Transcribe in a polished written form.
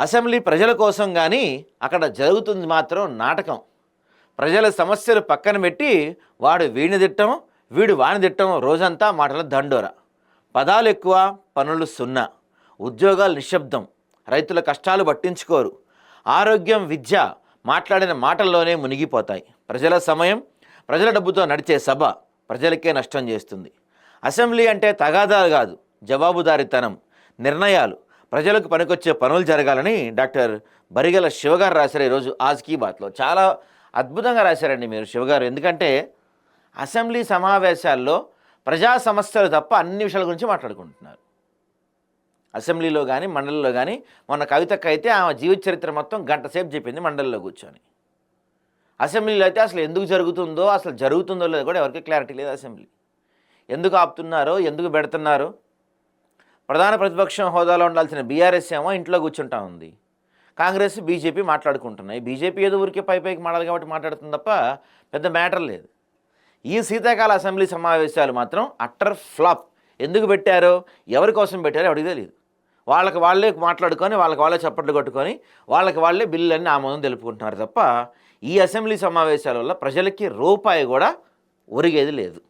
Assembly ప్రజల కోసం కానీ అక్కడ జరుగుతుంది మాత్రం నాటకం. ప్రజల సమస్యలు పక్కన పెట్టి వాడు వీడిని తిట్టం, వీడు వాడిని తిట్టం, రోజంతా మాటల దండోర. పదాలు ఎక్కువ, పనులు సున్నా. ఉద్యోగాలు నిశ్శబ్దం, రైతుల కష్టాలు పట్టించుకోరు. ఆరోగ్యం, విద్య మాట్లాడిన మాటల్లోనే మునిగిపోతాయి. ప్రజల సమయం, ప్రజల డబ్బుతో నడిచే సభ ప్రజలకే నష్టం చేస్తుంది. అసెంబ్లీ అంటే తగాదాలు కాదు, జవాబుదారీతనం, నిర్ణయాలు, ప్రజలకు పనికొచ్చే పనులు జరగాలని డాక్టర్ బరిగెల శివగారు రాశారు ఈరోజు ఆజ్ కీ బాత్లో. చాలా అద్భుతంగా రాశారండి మీరు శివగారు. ఎందుకంటే అసెంబ్లీ సమావేశాల్లో ప్రజా సమస్యలు తప్ప అన్ని విషయాల గురించి మాట్లాడుకుంటున్నారు. అసెంబ్లీలో కానీ మండలిలో కానీ మొన్న కవితకు అయితే ఆమె జీవిత చరిత్ర మొత్తం గంట సేపు చెప్పింది మండలిలో కూర్చొని. అసెంబ్లీలో అయితే అసలు ఎందుకు జరుగుతుందో, అసలు జరుగుతుందో లేదో కూడా ఎవరికి క్లారిటీ లేదు. అసెంబ్లీ ఎందుకు ఆపుతున్నారో, ఎందుకు పెడుతున్నారో. ప్రధాన ప్రతిపక్షం హోదాలో ఉండాల్సిన బీఆర్ఎస్ ఏమో ఇంట్లో కూర్చుంటా ఉంది. కాంగ్రెస్, బీజేపీ మాట్లాడుకుంటున్నాయి. బీజేపీ ఏదో ఊరికే పైకి మాడాలి కాబట్టి మాట్లాడుతుంది తప్ప పెద్ద మ్యాటర్ లేదు. ఈ శీతాకాల అసెంబ్లీ సమావేశాలు మాత్రం అట్టర్ ఫ్లాప్. ఎందుకు పెట్టారో, ఎవరి కోసం పెట్టారో ఎవరికి తెలియదు. వాళ్ళకి వాళ్ళే మాట్లాడుకొని, వాళ్ళకి వాళ్ళే చప్పట్లు కొట్టుకొని, వాళ్ళకి వాళ్ళే బిల్లులన్నీ ఆమోదం తెలుపుకుంటున్నారు తప్ప ఈ అసెంబ్లీ సమావేశాల వల్ల ప్రజలకి రూపాయి కూడా ఒరిగేది లేదు.